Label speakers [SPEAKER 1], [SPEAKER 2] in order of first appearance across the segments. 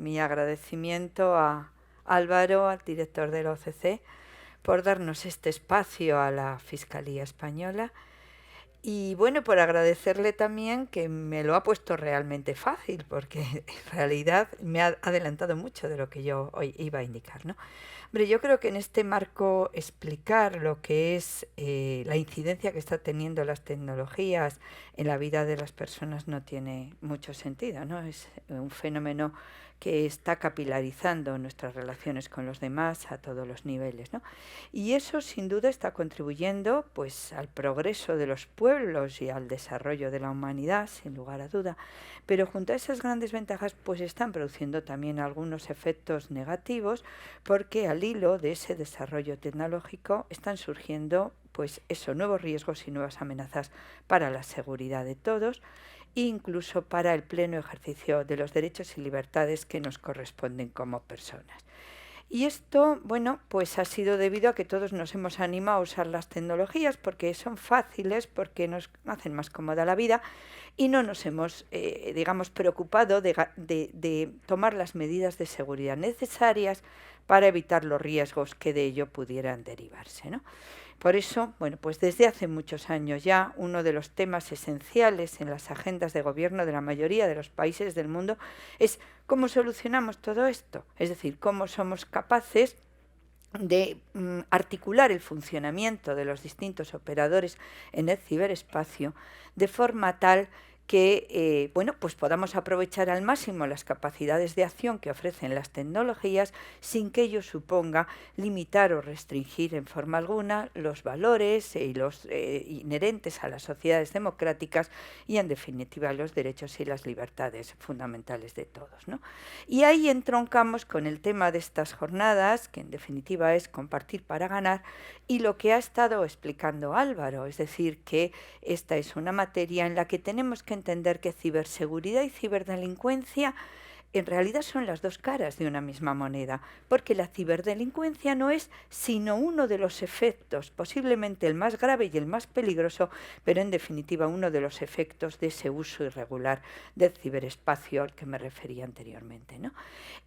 [SPEAKER 1] mi agradecimiento a Álvaro, al director del OCC, por darnos este espacio a la Fiscalía Española y bueno, por agradecerle también que me lo ha puesto realmente fácil, porque en realidad me ha adelantado mucho de lo que yo hoy iba a indicar, ¿no? Hombre, yo creo que en este marco explicar lo que es la incidencia que está teniendo las tecnologías en la vida de las personas no tiene mucho sentido, ¿no? Es un fenómeno que está capilarizando nuestras relaciones con los demás a todos los niveles, ¿no? Y eso sin duda está contribuyendo pues al progreso de los pueblos y al desarrollo de la humanidad, sin lugar a duda. Pero junto a esas grandes ventajas pues están produciendo también algunos efectos negativos porque al hilo de ese desarrollo tecnológico están surgiendo pues eso, nuevos riesgos y nuevas amenazas para la seguridad de todos, incluso para el pleno ejercicio de los derechos y libertades que nos corresponden como personas. Y esto, bueno, pues ha sido debido a que todos nos hemos animado a usar las tecnologías porque son fáciles, porque nos hacen más cómoda la vida y no nos hemos, digamos, preocupado de tomar las medidas de seguridad necesarias para evitar los riesgos que de ello pudieran derivarse, ¿no? Por eso, bueno, pues desde hace muchos años ya uno de los temas esenciales en las agendas de gobierno de la mayoría de los países del mundo es cómo solucionamos todo esto, es decir, cómo somos capaces de articular el funcionamiento de los distintos operadores en el ciberespacio de forma tal que bueno, pues podamos aprovechar al máximo las capacidades de acción que ofrecen las tecnologías sin que ello suponga limitar o restringir en forma alguna los valores y los inherentes a las sociedades democráticas y en definitiva los derechos y las libertades fundamentales de todos, ¿no? Y ahí entroncamos con el tema de estas jornadas, que en definitiva es compartir para ganar, y lo que ha estado explicando Álvaro, es decir, que esta es una materia en la que tenemos que entender que ciberseguridad y ciberdelincuencia en realidad son las dos caras de una misma moneda, porque la ciberdelincuencia no es sino uno de los efectos, posiblemente el más grave y el más peligroso, pero en definitiva uno de los efectos de ese uso irregular del ciberespacio al que me refería anteriormente, ¿no?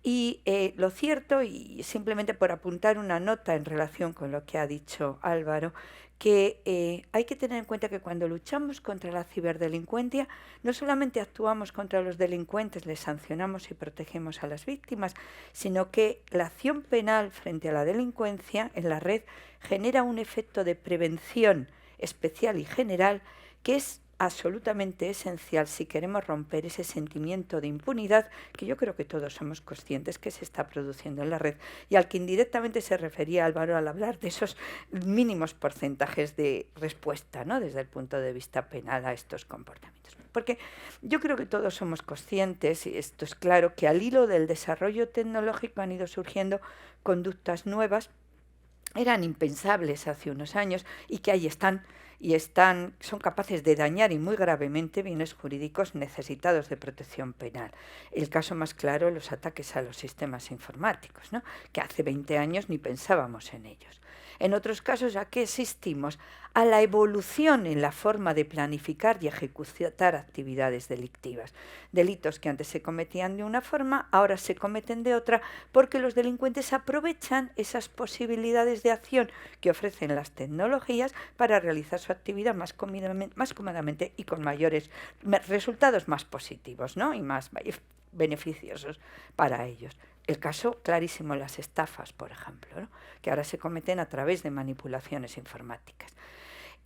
[SPEAKER 1] Y lo cierto, y simplemente por apuntar una nota en relación con lo que ha dicho Álvaro, que hay que tener en cuenta que cuando luchamos contra la ciberdelincuencia, no solamente actuamos contra los delincuentes, les sancionamos y protegemos a las víctimas, sino que la acción penal frente a la delincuencia en la red genera un efecto de prevención especial y general que es absolutamente esencial si queremos romper ese sentimiento de impunidad que yo creo que todos somos conscientes que se está produciendo en la red y al que indirectamente se refería Álvaro al hablar de esos mínimos porcentajes de respuesta, ¿no?, desde el punto de vista penal a estos comportamientos. Porque yo creo que todos somos conscientes, y esto es claro, que al hilo del desarrollo tecnológico han ido surgiendo conductas nuevas, eran impensables hace unos años y que ahí están y son capaces de dañar y muy gravemente bienes jurídicos necesitados de protección penal. El caso más claro, los ataques a los sistemas informáticos, ¿no?, que hace 20 años ni pensábamos en ellos. En otros casos, ¿a qué asistimos? A la evolución en la forma de planificar y ejecutar actividades delictivas. Delitos que antes se cometían de una forma, ahora se cometen de otra, porque los delincuentes aprovechan esas posibilidades de acción que ofrecen las tecnologías para realizar su actividad más cómodamente y con mayores resultados más positivos, ¿no?, y más beneficiosos para ellos. El caso clarísimo, las estafas, por ejemplo, ¿no?, que ahora se cometen a través de manipulaciones informáticas.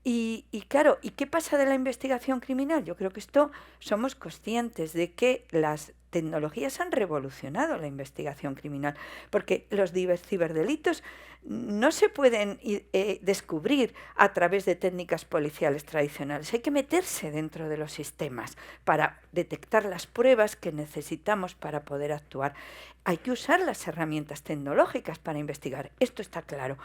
[SPEAKER 1] Y claro, ¿y qué pasa de la investigación criminal? Yo creo que esto somos conscientes de que las tecnologías han revolucionado la investigación criminal, porque los ciberdelitos no se pueden descubrir a través de técnicas policiales tradicionales. Hay que meterse dentro de los sistemas para detectar las pruebas que necesitamos para poder actuar. Hay que usar las herramientas tecnológicas para investigar. Esto está claro.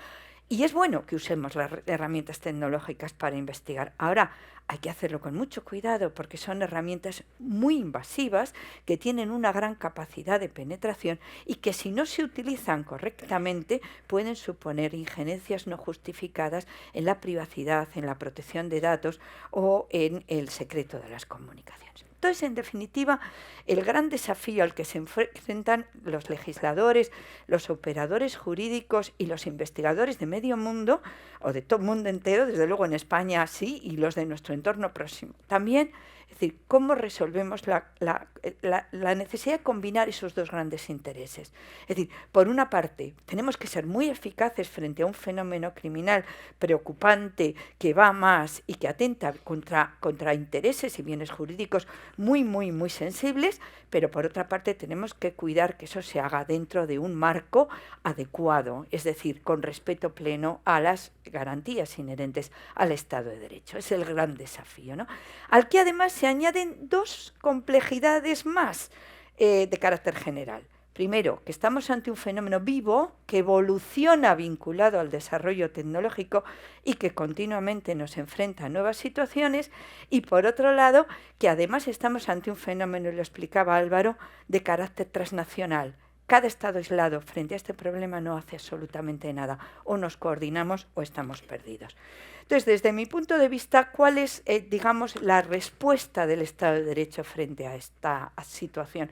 [SPEAKER 1] Y es bueno que usemos las herramientas tecnológicas para investigar. Ahora, hay que hacerlo con mucho cuidado porque son herramientas muy invasivas que tienen una gran capacidad de penetración y que si no se utilizan correctamente pueden suponer injerencias no justificadas en la privacidad, en la protección de datos o en el secreto de las comunicaciones. Entonces, en definitiva, el gran desafío al que se enfrentan los legisladores, los operadores jurídicos y los investigadores de medio mundo, o de todo el mundo entero, desde luego en España sí, y los de nuestro entorno próximo también, es decir, cómo resolvemos la necesidad de combinar esos dos grandes intereses. Es decir, por una parte, tenemos que ser muy eficaces frente a un fenómeno criminal preocupante que va más y que atenta contra intereses y bienes jurídicos muy, muy, muy sensibles, pero por otra parte tenemos que cuidar que eso se haga dentro de un marco adecuado, es decir, con respeto pleno a las garantías inherentes al Estado de Derecho. Es el gran desafío, ¿no? Al que además se añaden dos complejidades más de carácter general. Primero, que estamos ante un fenómeno vivo que evoluciona vinculado al desarrollo tecnológico y que continuamente nos enfrenta a nuevas situaciones. Y por otro lado, que además estamos ante un fenómeno, y lo explicaba Álvaro, de carácter transnacional. Cada Estado aislado frente a este problema no hace absolutamente nada. O nos coordinamos o estamos perdidos. Entonces, desde mi punto de vista, ¿cuál es, digamos, la respuesta del Estado de Derecho frente a esta situación?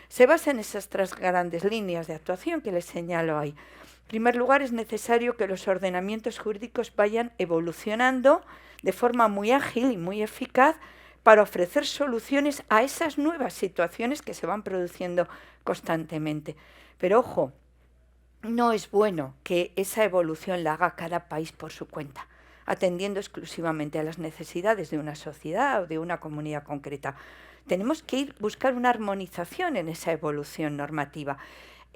[SPEAKER 1] Se basa en esas tres grandes líneas de actuación que les señalo ahí. En primer lugar, es necesario que los ordenamientos jurídicos vayan evolucionando de forma muy ágil y muy eficaz para ofrecer soluciones a esas nuevas situaciones que se van produciendo constantemente. Pero ojo, no es bueno que esa evolución la haga cada país por su cuenta, atendiendo exclusivamente a las necesidades de una sociedad o de una comunidad concreta. Tenemos que buscar una armonización en esa evolución normativa.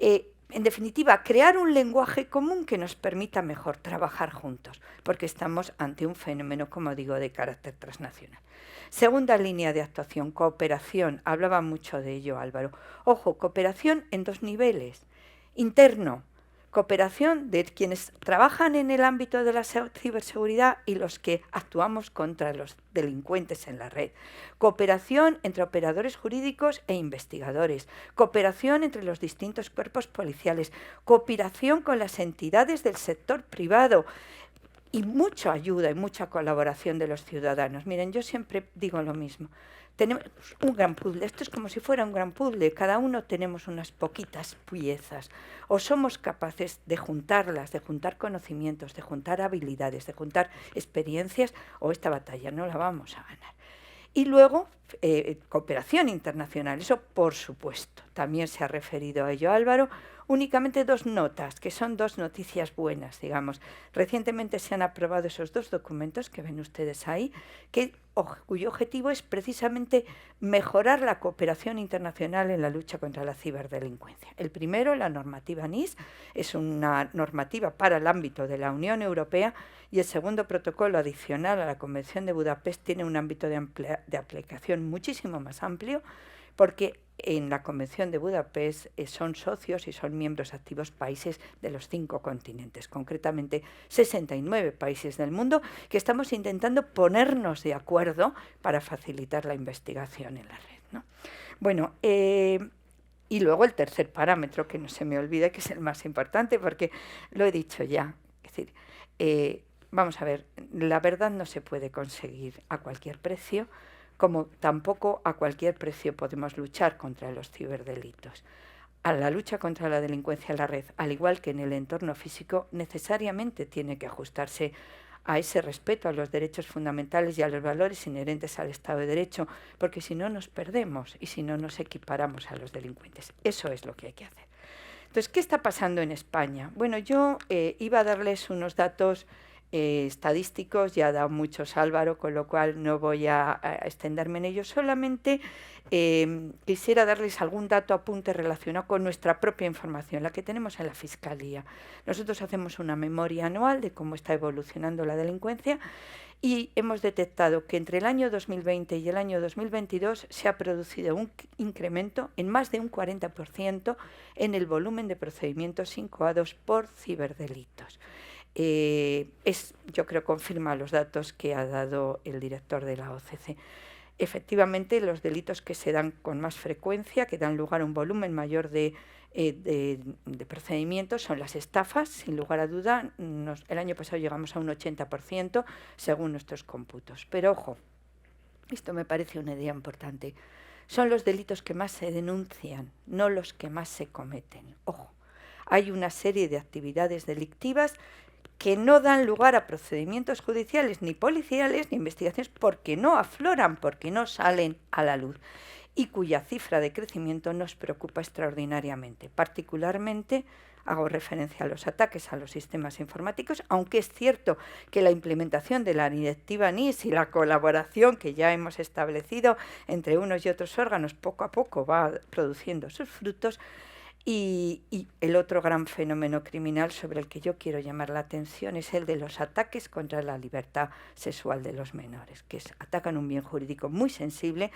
[SPEAKER 1] En definitiva, crear un lenguaje común que nos permita mejor trabajar juntos, porque estamos ante un fenómeno, como digo, de carácter transnacional. Segunda línea de actuación, cooperación. Hablaba mucho de ello Álvaro. Ojo, cooperación en dos niveles. Interno, cooperación de quienes trabajan en el ámbito de la ciberseguridad y los que actuamos contra los delincuentes en la red. Cooperación entre operadores jurídicos e investigadores. Cooperación entre los distintos cuerpos policiales. Cooperación con las entidades del sector privado. Y mucha ayuda y mucha colaboración de los ciudadanos. Miren, yo siempre digo lo mismo. Tenemos un gran puzzle, esto es como si fuera un gran puzzle, cada uno tenemos unas poquitas piezas, o somos capaces de juntarlas, de juntar conocimientos, de juntar habilidades, de juntar experiencias, o esta batalla no la vamos a ganar. Y luego, cooperación internacional, eso por supuesto, también se ha referido a ello Álvaro. Únicamente dos notas, que son dos noticias buenas, digamos. Recientemente se han aprobado esos dos documentos que ven ustedes ahí, cuyo objetivo es precisamente mejorar la cooperación internacional en la lucha contra la ciberdelincuencia. El primero, la normativa NIS, es una normativa para el ámbito de la Unión Europea, y el segundo protocolo adicional a la Convención de Budapest tiene un ámbito de aplicación muchísimo más amplio, porque en la Convención de Budapest son socios y son miembros activos países de los 5 continentes, concretamente 69 países del mundo, que estamos intentando ponernos de acuerdo para facilitar la investigación en la red, ¿no? Bueno, y luego el tercer parámetro, que no se me olvide, que es el más importante, porque lo he dicho ya. Es decir, vamos a ver, la verdad no se puede conseguir a cualquier precio, como tampoco a cualquier precio podemos luchar contra los ciberdelitos. A la lucha contra la delincuencia en la red, al igual que en el entorno físico, necesariamente tiene que ajustarse a ese respeto a los derechos fundamentales y a los valores inherentes al Estado de Derecho, porque si no nos perdemos y si no nos equiparamos a los delincuentes. Eso es lo que hay que hacer. Entonces, ¿qué está pasando en España? Bueno, yo iba a darles unos datos estadísticos, ya ha dado muchos Álvaro, con lo cual no voy a extenderme en ellos. Solamente quisiera darles algún dato apunte relacionado con nuestra propia información, la que tenemos en la Fiscalía. Nosotros hacemos una memoria anual de cómo está evolucionando la delincuencia y hemos detectado que entre el año 2020 y el año 2022 se ha producido un incremento en más de un 40% en el volumen de procedimientos incoados por ciberdelitos. Yo creo confirma los datos que ha dado el director de la OCC. Efectivamente, los delitos que se dan con más frecuencia, que dan lugar a un volumen mayor de procedimientos, son las estafas, sin lugar a duda. El año pasado llegamos a un 80%, según nuestros cómputos. Pero ojo, esto me parece una idea importante. son los delitos que más se denuncian, no los que más se cometen. Ojo, hay una serie de actividades delictivas que no dan lugar a procedimientos judiciales, ni policiales, ni investigaciones, porque no afloran, porque no salen a la luz, y cuya cifra de crecimiento nos preocupa extraordinariamente. Particularmente hago referencia a los ataques a los sistemas informáticos, aunque es cierto que la implementación de la directiva NIS y la colaboración que ya hemos establecido entre unos y otros órganos poco a poco va produciendo sus frutos. Y el otro gran fenómeno criminal sobre el que yo quiero llamar la atención es el de los ataques contra la libertad sexual de los menores, que atacan un bien jurídico muy sensible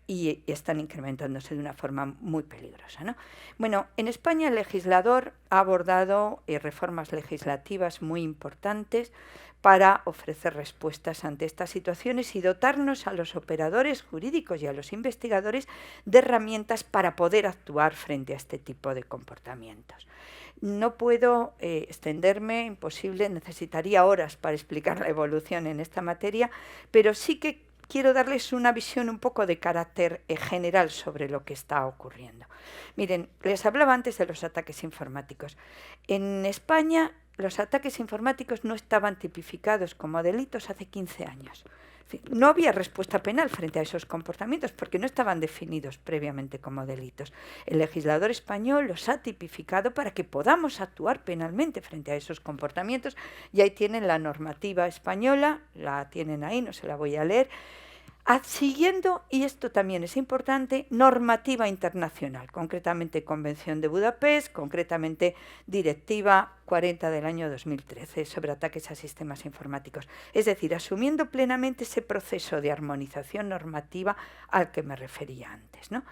[SPEAKER 1] y están incrementándose de una forma muy peligrosa, ¿no? Bueno, en España el legislador ha abordado reformas legislativas muy importantes para ofrecer respuestas ante estas situaciones y dotarnos a los operadores jurídicos y a los investigadores de herramientas para poder actuar frente a este tipo de comportamientos. No puedo extenderme, imposible, necesitaría horas para explicar la evolución en esta materia, pero sí que quiero darles una visión un poco de carácter general sobre lo que está ocurriendo. Miren, les hablaba antes de los ataques informáticos. En España los ataques informáticos no estaban tipificados como delitos hace 15 años. No había respuesta penal frente a esos comportamientos porque no estaban definidos previamente como delitos. El legislador español los ha tipificado para que podamos actuar penalmente frente a esos comportamientos y ahí tienen la normativa española, la tienen ahí, no se la voy a leer, siguiendo, y esto también es importante, normativa internacional, concretamente Convención de Budapest, concretamente Directiva 40 del año 2013 sobre ataques a sistemas informáticos. Es decir, asumiendo plenamente ese proceso de armonización normativa al que me refería antes, ¿no?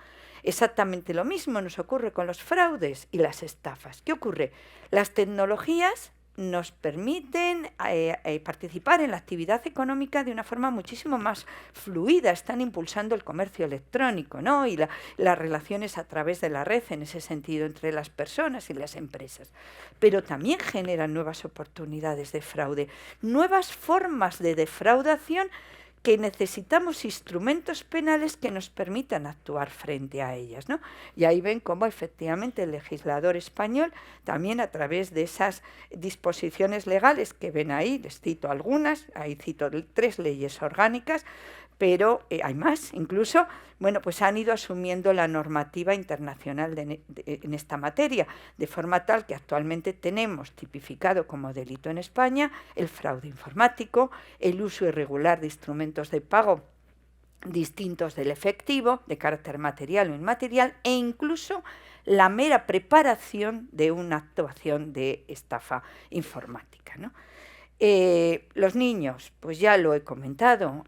[SPEAKER 1] Exactamente lo mismo nos ocurre con los fraudes y las estafas. ¿Qué ocurre? Las tecnologías nos permiten participar en la actividad económica de una forma muchísimo más fluida, están impulsando el comercio electrónico, ¿no? Y las relaciones a través de la red en ese sentido entre las personas y las empresas. Pero también generan nuevas oportunidades de fraude, nuevas formas de defraudación que necesitamos instrumentos penales que nos permitan actuar frente a ellas, ¿no? Y ahí ven cómo efectivamente el legislador español, también a través de esas disposiciones legales que ven ahí, les cito algunas, ahí cito 3 leyes orgánicas, pero hay más, incluso, bueno, pues han ido asumiendo la normativa internacional en esta materia, de forma tal que actualmente tenemos tipificado como delito en España el fraude informático, el uso irregular de instrumentos de pago distintos del efectivo, de carácter material o inmaterial, e incluso la mera preparación de una actuación de estafa informática, ¿no? Los niños, pues ya lo he comentado,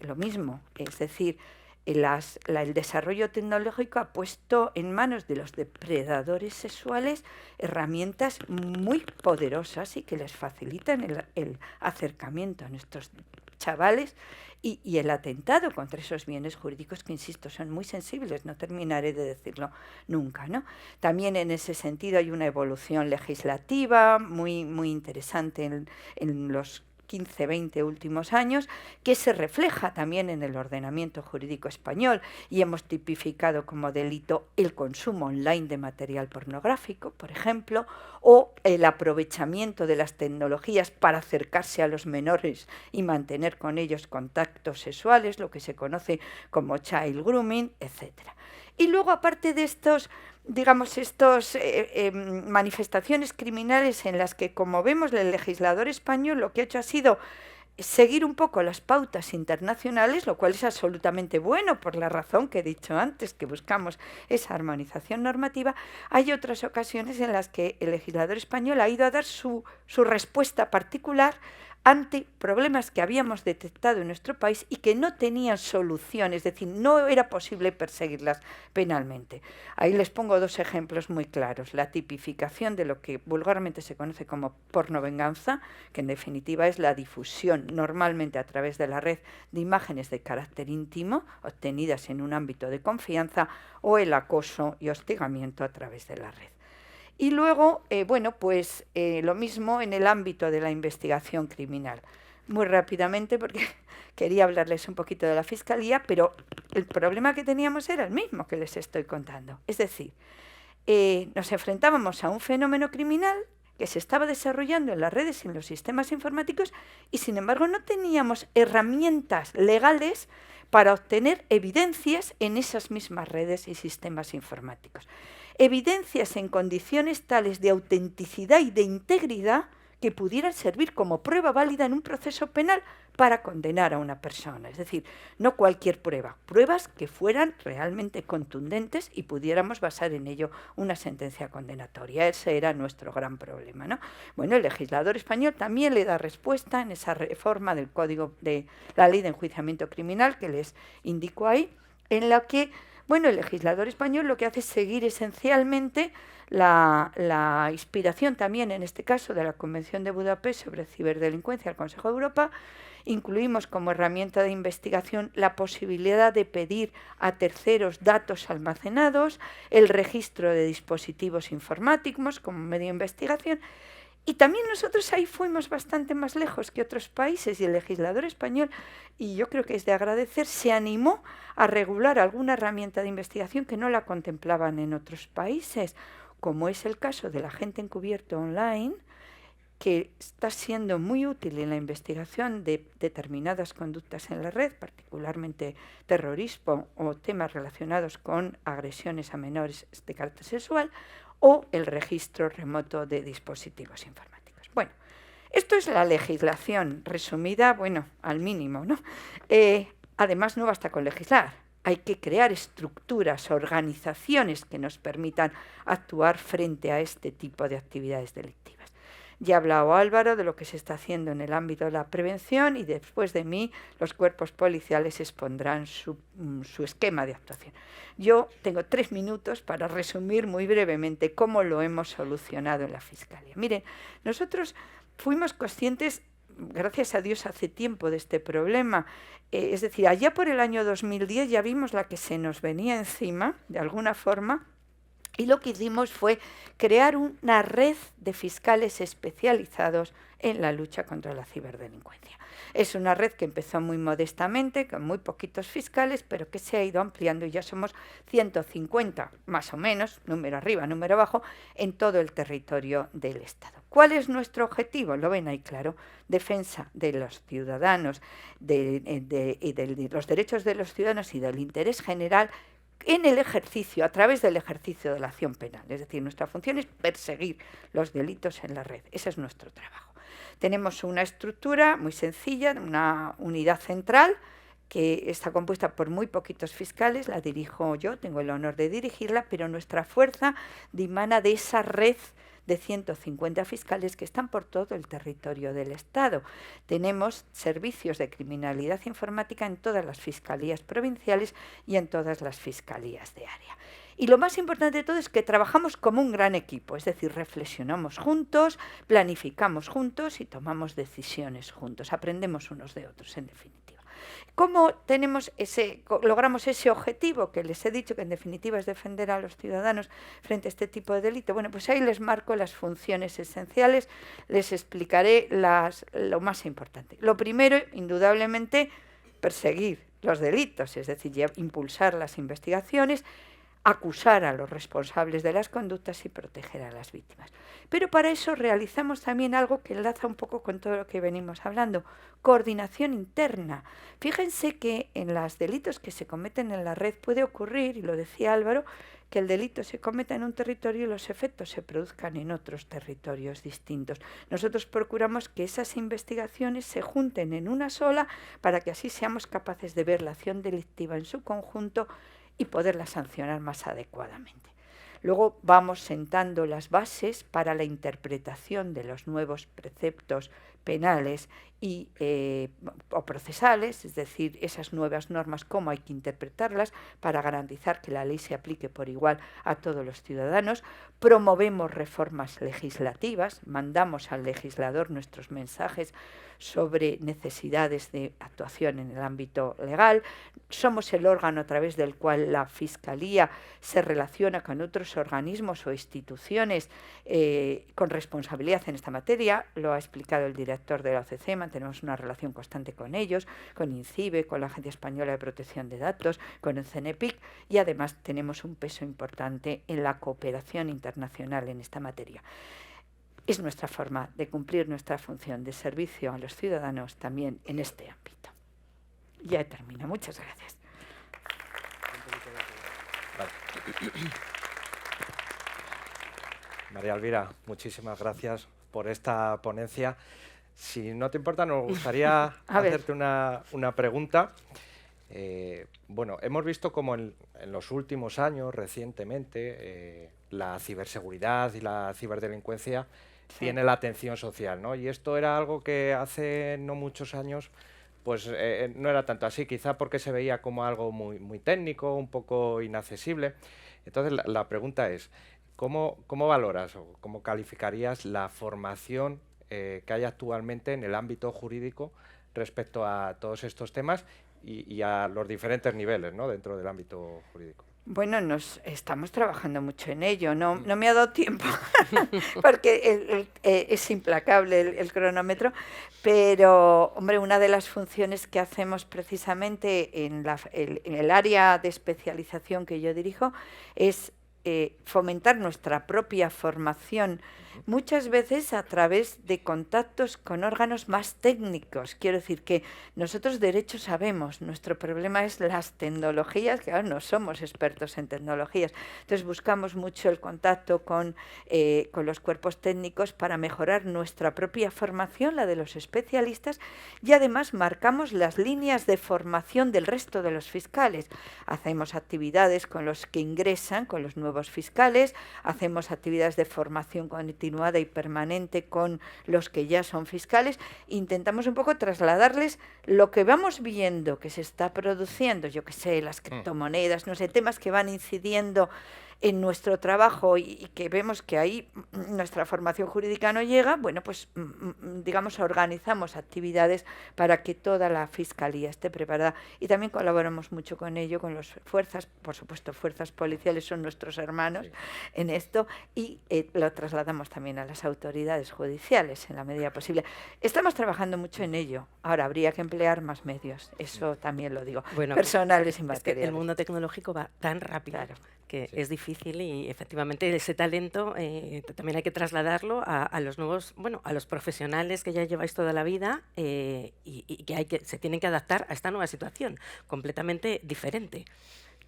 [SPEAKER 1] lo mismo, es decir, el desarrollo tecnológico ha puesto en manos de los depredadores sexuales herramientas muy poderosas y que les facilitan el acercamiento a nuestros chavales y el atentado contra esos bienes jurídicos que, insisto, son muy sensibles, no terminaré de decirlo nunca, ¿no? También en ese sentido hay una evolución legislativa muy, muy interesante en los 15, 20 últimos años, que se refleja también en el ordenamiento jurídico español y hemos tipificado como delito el consumo online de material pornográfico, por ejemplo, o el aprovechamiento de las tecnologías para acercarse a los menores y mantener con ellos contactos sexuales, lo que se conoce como child grooming, etc. Y luego, aparte de estos manifestaciones criminales en las que, como vemos, el legislador español lo que ha hecho ha sido seguir un poco las pautas internacionales, lo cual es absolutamente bueno por la razón que he dicho antes, que buscamos esa armonización normativa. Hay otras ocasiones en las que el legislador español ha ido a dar su respuesta particular ante problemas que habíamos detectado en nuestro país y que no tenían solución, es decir, no era posible perseguirlas penalmente. Ahí les pongo 2 ejemplos muy claros. La tipificación de lo que vulgarmente se conoce como pornovenganza, que en definitiva es la difusión normalmente a través de la red de imágenes de carácter íntimo obtenidas en un ámbito de confianza, o el acoso y hostigamiento a través de la red. Y luego, lo mismo en el ámbito de la investigación criminal. muy rápidamente porque quería hablarles un poquito de la Fiscalía, pero el problema que teníamos era el mismo que les estoy contando. Es decir, nos enfrentábamos a un fenómeno criminal que se estaba desarrollando en las redes y en los sistemas informáticos y, sin embargo, no teníamos herramientas legales para obtener evidencias en esas mismas redes y sistemas informáticos. Evidencias en condiciones tales de autenticidad y de integridad que pudieran servir como prueba válida en un proceso penal para condenar a una persona. Es decir, no cualquier prueba, pruebas que fueran realmente contundentes y pudiéramos basar en ello una sentencia condenatoria. Ese era nuestro gran problema, ¿no? Bueno, el legislador español también le da respuesta en esa reforma del Código de la Ley de Enjuiciamiento Criminal que les indico ahí, en la que, bueno, el legislador español lo que hace es seguir esencialmente la inspiración también, en este caso, de la Convención de Budapest sobre ciberdelincuencia del Consejo de Europa. Incluimos como herramienta de investigación la posibilidad de pedir a terceros datos almacenados, el registro de dispositivos informáticos como medio de investigación. Y también nosotros ahí fuimos bastante más lejos que otros países y el legislador español, y yo creo que es de agradecer, se animó a regular alguna herramienta de investigación que no la contemplaban en otros países, como es el caso del agente encubierto online, que está siendo muy útil en la investigación de determinadas conductas en la red, particularmente terrorismo o temas relacionados con agresiones a menores de carácter sexual, o el registro remoto de dispositivos informáticos. Bueno, esto es la legislación resumida, bueno, al mínimo, ¿no? Además, no basta con legislar. Hay que crear estructuras, organizaciones que nos permitan actuar frente a este tipo de actividades delictivas. Ya ha hablado Álvaro de lo que se está haciendo en el ámbito de la prevención y después de mí los cuerpos policiales expondrán su esquema de actuación. Yo tengo 3 minutos para resumir muy brevemente cómo lo hemos solucionado en la Fiscalía. Miren, nosotros fuimos conscientes, gracias a Dios, hace tiempo de este problema. Es decir, allá por el año 2010 ya vimos la que se nos venía encima, de alguna forma, y lo que hicimos fue crear una red de fiscales especializados en la lucha contra la ciberdelincuencia. Es una red que empezó muy modestamente, con muy poquitos fiscales, pero que se ha ido ampliando y ya somos 150, más o menos, número arriba, número abajo, en todo el territorio del Estado. ¿Cuál es nuestro objetivo? Lo ven ahí claro: defensa de los ciudadanos, de los derechos de los ciudadanos y del interés general en el ejercicio, a través del ejercicio de la acción penal. Es decir, nuestra función es perseguir los delitos en la red. Ese es nuestro trabajo. Tenemos una estructura muy sencilla, una unidad central que está compuesta por muy poquitos fiscales, la dirijo yo, tengo el honor de dirigirla, pero nuestra fuerza dimana de esa red de 150 fiscales que están por todo el territorio del Estado. Tenemos servicios de criminalidad informática en todas las fiscalías provinciales y en todas las fiscalías de área. Y lo más importante de todo es que trabajamos como un gran equipo, es decir, reflexionamos juntos, planificamos juntos y tomamos decisiones juntos, aprendemos unos de otros, en definitiva. ¿Cómo logramos ese objetivo que les he dicho, que en definitiva es defender a los ciudadanos frente a este tipo de delito? Bueno, pues ahí les marco las funciones esenciales, les explicaré lo más importante. Lo primero, indudablemente, perseguir los delitos, es decir, impulsar las investigaciones, acusar a los responsables de las conductas y proteger a las víctimas. Pero para eso realizamos también algo que enlaza un poco con todo lo que venimos hablando: coordinación interna. Fíjense que en los delitos que se cometen en la red puede ocurrir, y lo decía Álvaro, que el delito se cometa en un territorio y los efectos se produzcan en otros territorios distintos. Nosotros procuramos que esas investigaciones se junten en una sola para que así seamos capaces de ver la acción delictiva en su conjunto y poderla sancionar más adecuadamente. Luego vamos sentando las bases para la interpretación de los nuevos preceptos penales o procesales, es decir, esas nuevas normas, cómo hay que interpretarlas para garantizar que la ley se aplique por igual a todos los ciudadanos. Promovemos reformas legislativas, mandamos al legislador nuestros mensajes sobre necesidades de actuación en el ámbito legal. Somos el órgano a través del cual la Fiscalía se relaciona con otros organismos o instituciones con responsabilidad en esta materia. Lo ha explicado el director director de la OCC, mantenemos una relación constante con ellos, con INCIBE, con la Agencia Española de Protección de Datos, con el CENEPIC, y además tenemos un peso importante en la cooperación internacional en esta materia. Es nuestra forma de cumplir nuestra función de servicio a los ciudadanos también en este ámbito. Ya he terminado. Muchas gracias.
[SPEAKER 2] María Elvira, muchísimas gracias por esta ponencia. Si no te importa, nos gustaría hacerte una pregunta. Bueno, hemos visto como en los últimos años, recientemente, la ciberseguridad y la ciberdelincuencia tiene la atención social, ¿no? Y esto era algo que hace no muchos años pues no era tanto así, quizá porque se veía como algo muy técnico, un poco inaccesible. Entonces la pregunta es, ¿cómo valoras o cómo calificarías la formación que hay actualmente en el ámbito jurídico respecto a todos estos temas y a los diferentes niveles, ¿no?, dentro del ámbito jurídico?
[SPEAKER 1] Bueno, estamos trabajando mucho en ello. No me ha dado tiempo porque es implacable el cronómetro, pero, hombre, una de las funciones que hacemos precisamente en el área de especialización que yo dirijo es fomentar nuestra propia formación, muchas veces a través de contactos con órganos más técnicos. Quiero decir que nosotros derecho sabemos, nuestro problema es las tecnologías, que ahora no somos expertos en tecnologías. Entonces buscamos mucho el contacto con los cuerpos técnicos para mejorar nuestra propia formación, la de los especialistas, y además marcamos las líneas de formación del resto de los fiscales. Hacemos actividades con los que ingresan, con los nuevos fiscales, hacemos actividades de formación continuada y permanente con los que ya son fiscales. Intentamos un poco trasladarles lo que vamos viendo que se está produciendo, yo que sé, las criptomonedas, no sé, temas que van incidiendo en nuestro trabajo y que vemos que ahí nuestra formación jurídica no llega. Bueno, pues digamos, organizamos actividades para que toda la Fiscalía esté preparada, y también colaboramos mucho con ello, con las fuerzas, por supuesto, fuerzas policiales son nuestros hermanos en esto, y lo trasladamos también a las autoridades judiciales en la medida posible. Estamos trabajando mucho en ello. Ahora habría que emplear más medios, eso también lo digo, bueno, personales y materiales.
[SPEAKER 3] Es que el mundo tecnológico va tan rápido, claro, que es difícil, y efectivamente ese talento también hay que trasladarlo a los nuevos, bueno, a los profesionales que ya lleváis toda la vida y que se tienen que adaptar a esta nueva situación completamente diferente.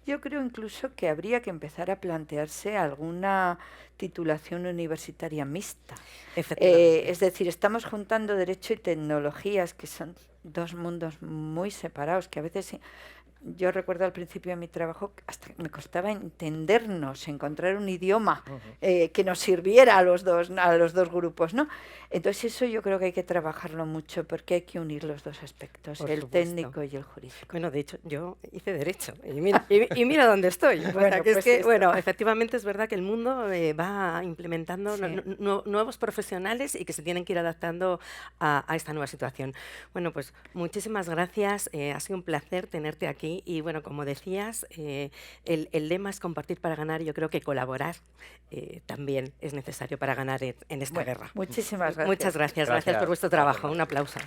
[SPEAKER 1] Yo creo incluso que habría que empezar a plantearse alguna titulación universitaria mixta. Es decir, estamos juntando derecho y tecnologías, que son dos mundos muy separados, que a veces... Yo recuerdo al principio de mi trabajo hasta me costaba entendernos, encontrar un idioma que nos sirviera a los dos grupos, ¿no? Entonces eso yo creo que hay que trabajarlo mucho, porque hay que unir los dos aspectos, el técnico y el jurídico.
[SPEAKER 3] Bueno, de hecho, yo hice Derecho y mira dónde estoy. Bueno, bueno, efectivamente es verdad que el mundo va implementando nuevos profesionales y que se tienen que ir adaptando a esta nueva situación. Bueno, pues muchísimas gracias, ha sido un placer tenerte aquí. Y bueno, como decías, el lema es compartir para ganar. Yo creo que colaborar también es necesario para ganar en esta guerra.
[SPEAKER 1] Muchísimas gracias.
[SPEAKER 3] Muchas gracias por vuestro trabajo. Un aplauso.